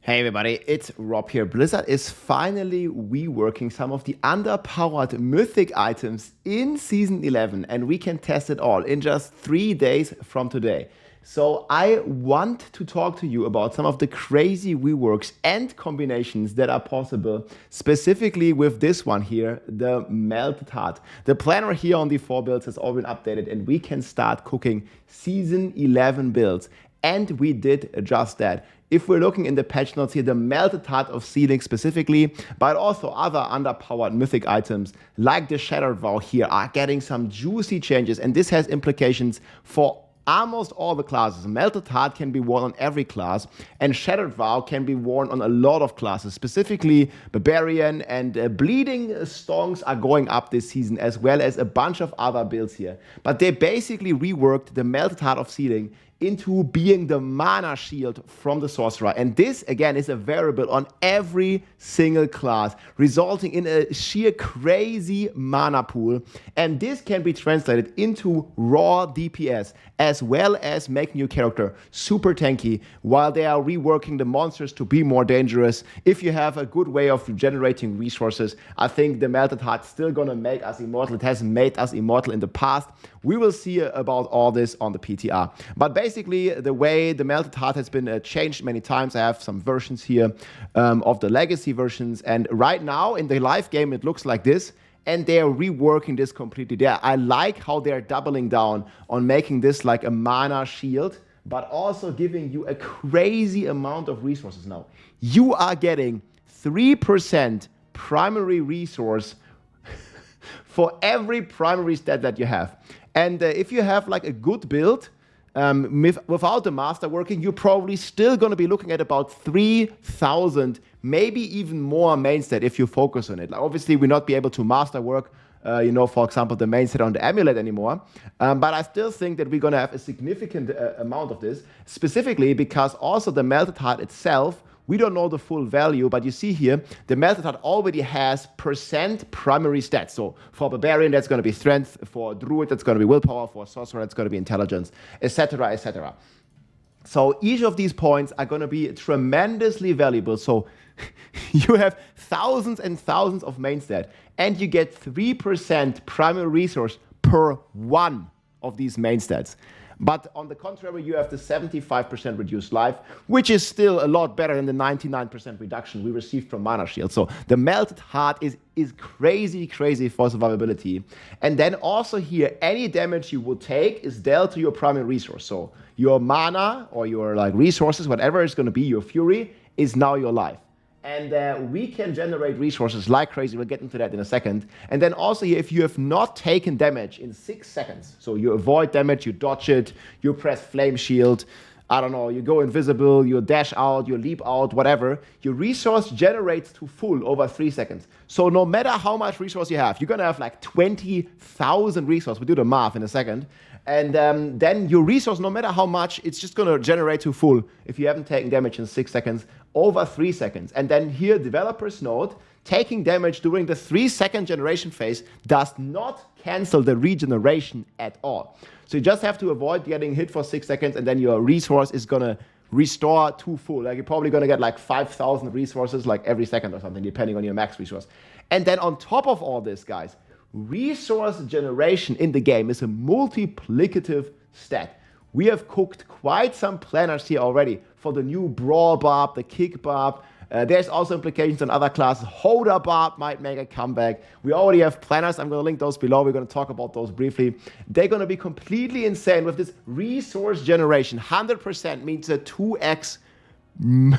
Hey everybody, it's Rob here. Blizzard is finally reworking some of the underpowered mythic items in Season 11 and we can test it all in just 3 days from today. So I want to talk to you about some of the crazy reworks and combinations that are possible, specifically with this one here, the Melted Heart. The planner here on the 4 builds has all been updated and we can start cooking Season 11 builds. And we did just that. If we're looking in the patch notes here, the Melted Heart of Selig specifically, but also other underpowered mythic items like the Shattered Vow here are getting some juicy changes. And this has implications for almost all the classes. Melted Heart can be worn on every class, and Shattered Vow can be worn on a lot of classes. Specifically, Barbarian and Bleeding Stonks are going up this season, as well as a bunch of other builds here. But they basically reworked the Melted Heart of Selig into being the mana shield from the sorcerer. And this, again, is a variable on every single class, resulting in a sheer crazy mana pool. And this can be translated into raw DPS, as well as making your character super tanky, while they are reworking the monsters to be more dangerous. If you have a good way of generating resources, I think the Melted Heart is still gonna make us immortal. It has made us immortal in the past. We will see about all this on the PTR. But basically, the way the Melted Heart has been changed many times. I have some versions here of the legacy versions. And right now, in the live game, it looks like this. And they are reworking this completely there. I like how they're doubling down on making this like a mana shield, but also giving you a crazy amount of resources now. You are getting 3% primary resource for every primary stat that you have. And if you have like a good build, without the master working, you're probably still going to be looking at about 3,000, maybe even more main stat if you focus on it. Like, obviously, we'll not be able to master work, for example, the main stat on the amulet anymore. But I still think that we're going to have a significant amount of this, specifically because also the Melted Heart itself, we don't know the full value, but you see here, the Melted Heart already has percent primary stats. So for Barbarian, that's going to be strength. For Druid, that's going to be willpower. For Sorcerer, that's going to be intelligence, etc., etc. So each of these points are going to be tremendously valuable. So you have thousands and thousands of main stat, and you get 3% primary resource per one of these main stats. But on the contrary, you have the 75% reduced life, which is still a lot better than the 99% reduction we received from Mana Shield. So the Melted Heart is crazy, crazy for survivability. And then also here, any damage you would take is dealt to your primary resource. So your mana or your like resources, whatever it's going to be, your fury, is now your life. And we can generate resources like crazy. We'll get into that in a second. And then also here, if you have not taken damage in 6 seconds, so you avoid damage, you dodge it, you press Flame Shield, I don't know, you go invisible, you dash out, you leap out, whatever, your resource generates to full over 3 seconds. So no matter how much resource you have, you're going to have like 20,000 resource. We'll do the math in a second. And then your resource, no matter how much, it's just going to generate to full if you haven't taken damage in 6 seconds, over 3 seconds. And then here, developers note, taking damage during the 3-second generation phase does not cancel the regeneration at all. So you just have to avoid getting hit for 6 seconds, and then your resource is going to restore to full. Like you're probably going to get like 5,000 resources like every second or something, depending on your max resource. And then on top of all this, guys, resource generation in the game is a multiplicative stat. We have cooked quite some planners here already for the new Brawl Barb, the Kick Barb. There's also implications on other classes. HotA Barb might make a comeback. We already have planners. I'm going to link those below. We're going to talk about those briefly. They're going to be completely insane with this resource generation. 100% means a 2x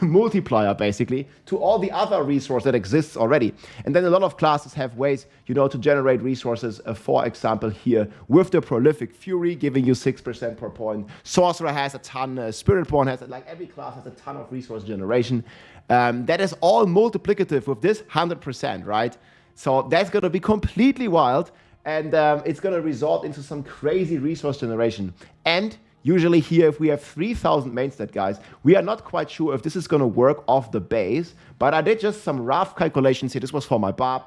multiplier basically to all the other resource that exists already. And then a lot of classes have ways, to generate resources. For example, here with the Prolific Fury, giving you 6% per point. Sorcerer has a ton. Spiritborn has, like every class has a ton of resource generation. That is all multiplicative with this 100%, right? So that's going to be completely wild, and it's going to result into some crazy resource generation. And usually here, if we have 3,000 main stat, guys, we are not quite sure if this is going to work off the base, but I did just some rough calculations here. This was for my Barb.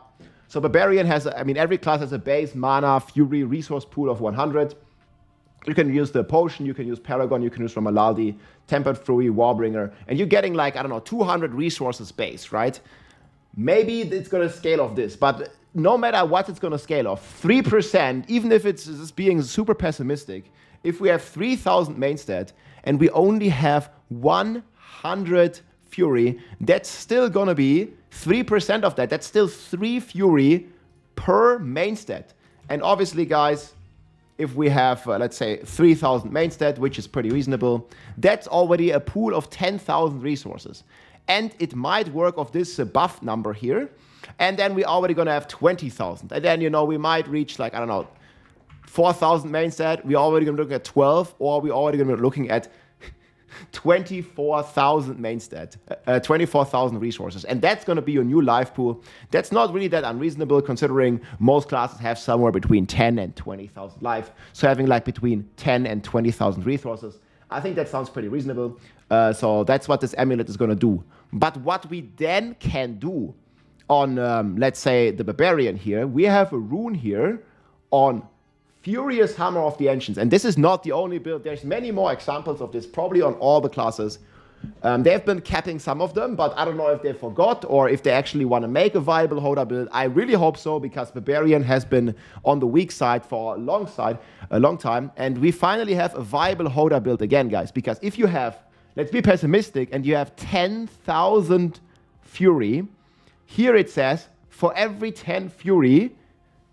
So Barbarian has, every class has a base mana, fury, resource pool of 100. You can use the potion, you can use Paragon, you can use Ramaladni, Tempered Fury, Warbringer, and you're getting like, I don't know, 200 resources base, right? Maybe it's going to scale off this, but no matter what it's going to scale off, 3%, even if it's just being super pessimistic, if we have 3,000 main stat and we only have 100 Fury, that's still going to be 3% of that. That's still 3 Fury per main stat. And obviously, guys, if we have, let's say, 3,000 main stat, which is pretty reasonable, that's already a pool of 10,000 resources. And it might work off this buff number here. And then we're already going to have 20,000. And then, you know, we might reach like, I don't know, 4,000 main stat. We're already going to look at 12, or we're already going to be looking at 24,000 main stat, 24,000 resources. And that's going to be your new life pool. That's not really that unreasonable, considering most classes have somewhere between 10 and 20,000 life. So having like between 10 and 20,000 resources, I think that sounds pretty reasonable. So that's what this amulet is going to do. But what we then can do on, let's say, the Barbarian here, we have a rune here on Furious Hammer of the Ancients. And this is not the only build. There's many more examples of this, probably on all the classes. They've been capping some of them, but I don't know if they forgot or if they actually want to make a viable HotA build. I really hope so, because Barbarian has been on the weak side for a long time. And we finally have a viable HotA build again, guys. Because if you have, let's be pessimistic, and you have 10,000 Fury, here it says, for every 10 Fury,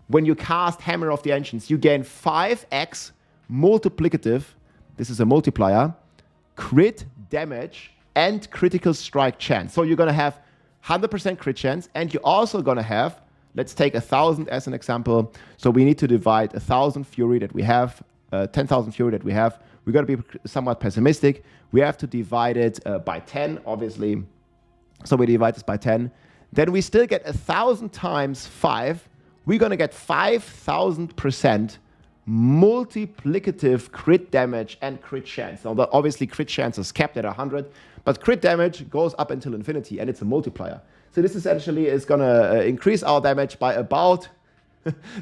when you cast Hammer of the Ancients, you gain 5x multiplicative, this is a multiplier, crit damage and critical strike chance. So you're going to have 100% crit chance, and you're also going to have, let's take 1,000 as an example. So we need to divide 1,000 Fury that we have, 10,000 Fury that we have. We're going to be somewhat pessimistic. We have to divide it by 10, obviously. So we divide this by 10. Then we still get 1,000 times 5. We're going to get 5,000% multiplicative crit damage and crit chance. Now, obviously, crit chance is capped at 100, but crit damage goes up until infinity, and it's a multiplier. So this essentially is going to increase our damage by about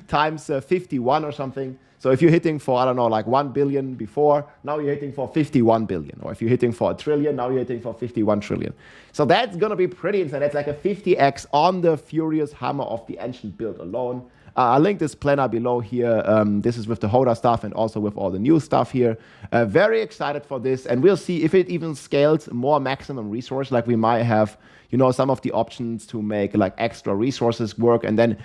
times 51 or something. So if you're hitting for, I don't know, like 1 billion before, now you're hitting for 51 billion. Or if you're hitting for 1 trillion, now you're hitting for 51 trillion. So that's going to be pretty insane. That's like a 50x on the Furious Hammer of the Ancient build alone. I'll link this planner below here. This is with the HotA stuff and also with all the new stuff here. Very excited for this. And we'll see if it even scales more maximum resource. Like we might have, you know, some of the options to make like extra resources work. And then,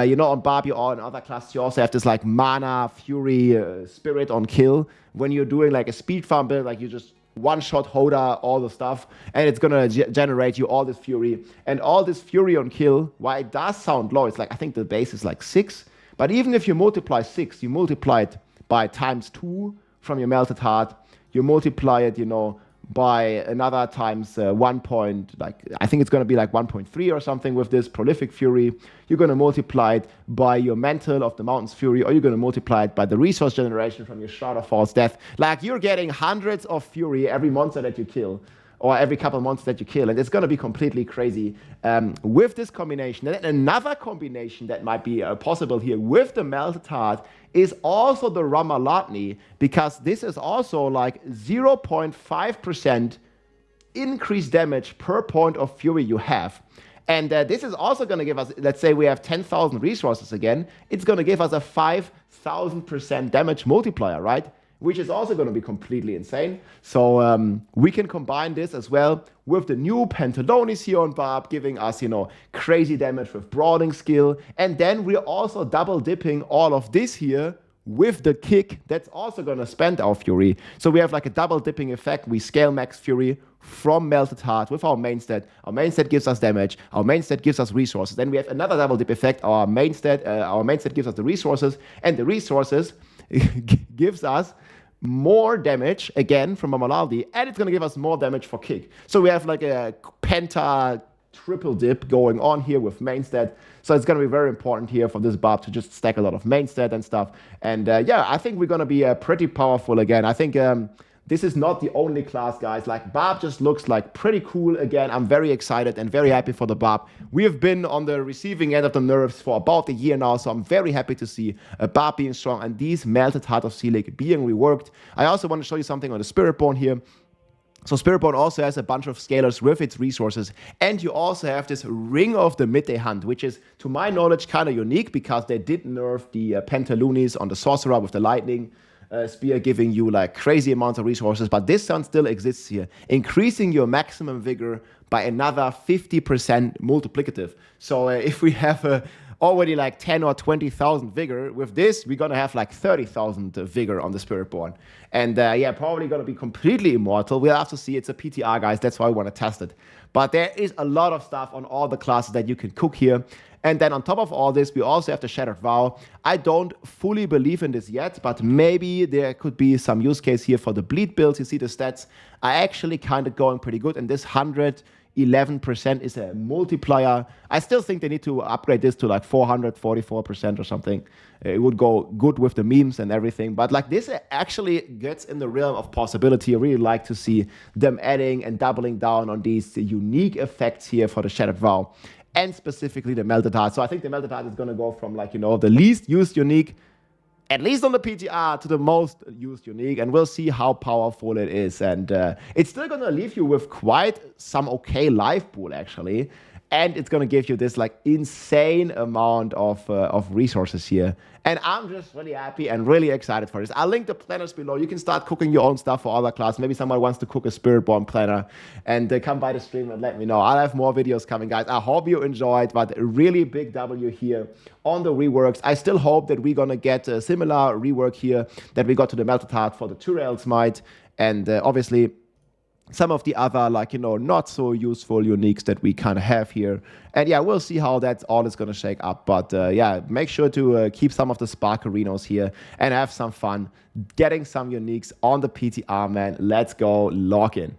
you know, on Barb or in other classes, you also have this like mana, fury, spirit on kill. When you're doing like a speed farm build, like you just one-shot HotA, all the stuff, and it's gonna generate you all this fury. And all this fury on kill, while it does sound low, it's like, I think the base is like 6, but even if you multiply 6, you multiply it by times 2 from your Melted Heart, you multiply it, you know, by another times 1 point, like, I think it's gonna be like 1.3 or something with this prolific fury. You're gonna multiply it by your Mantle of the Mountain's Fury, or you're gonna multiply it by the resource generation from your Shroud of False Death. Like, you're getting hundreds of fury every monster that you kill, or every couple of monsters that you kill, and it's gonna be completely crazy with this combination. And another combination that might be possible here with the Melted Heart is also the Ramaladni, because this is also like 0.5% increased damage per point of fury you have. And this is also going to give us, let's say we have 10,000 resources again, it's going to give us a 5,000% damage multiplier, right? Which is also going to be completely insane. So we can combine this as well with the new Pantalones here on Barb, giving us, you know, crazy damage with Broadening skill. And then we're also double dipping all of this here with the kick that's also going to spend our fury. So we have like a double dipping effect. We scale max fury from Melted Heart with our main stat. Our main stat gives us damage. Our main stat gives us resources. Then we have another double dip effect. Our main stat gives us the resources, and the resources gives us more damage again from Ramaladni, and it's going to give us more damage for kick. So we have like a penta triple dip going on here with main stat. So it's going to be very important here for this Barb to just stack a lot of main stat and stuff. And yeah, I think we're going to be pretty powerful again. I think this is not the only class, guys. Like, Barb just looks like pretty cool. Again, I'm very excited and very happy for the Barb. We have been on the receiving end of the nerfs for about a year now, so I'm very happy to see a Barb being strong and these Melted Heart of Selig being reworked. I also want to show you something on the Spiritborn here. So Spiritborn also has a bunch of scalars with its resources, and you also have this Ring of the Midday Hunt, which is, to my knowledge, kind of unique because they did nerf the Pentalunis on the Sorcerer with the Lightning Spear, giving you like crazy amounts of resources, but this one still exists here, increasing your maximum vigor by another 50% multiplicative. So if we have already like 10 or 20,000 vigor. With this, we're gonna have like 30,000 vigor on the Spiritborn. And yeah, probably gonna be completely immortal. We'll have to see. It's a PTR, guys. That's why we want to test it. But there is a lot of stuff on all the classes that you can cook here. And then on top of all this, we also have the Shattered Vow. I don't fully believe in this yet, but maybe there could be some use case here for the bleed builds. You see the stats are actually kind of going pretty good. And this 111% is a multiplier. I still think they need to upgrade this to like 444% or something. It would go good with the memes and everything. But like this actually gets in the realm of possibility. I really like to see them adding and doubling down on these unique effects here for the Shattered Vow. And specifically the Melted Heart. So I think the Melted Heart is going to go from like, you know, the least used unique, at least on the PTR, to the most used unique. And we'll see how powerful it is. And it's still going to leave you with quite some okay life pool, actually. And it's going to give you this like insane amount of resources here. And I'm just really happy and really excited for this. I'll link the planners below. You can start cooking your own stuff for other classes. Maybe someone wants to cook a Spiritborn planner, and come by the stream and let me know. I'll have more videos coming, guys. I hope you enjoyed, but a really big W here on the reworks. I still hope that we're going to get a similar rework here that we got to the Melted Heart for the Turael's Might. And obviously, some of the other, like, you know, not so useful uniques that we kind of have here. And yeah, we'll see how that all is going to shake up. But yeah, make sure to keep some of the Sparkarinos here and have some fun getting some uniques on the PTR, man. Let's go log in.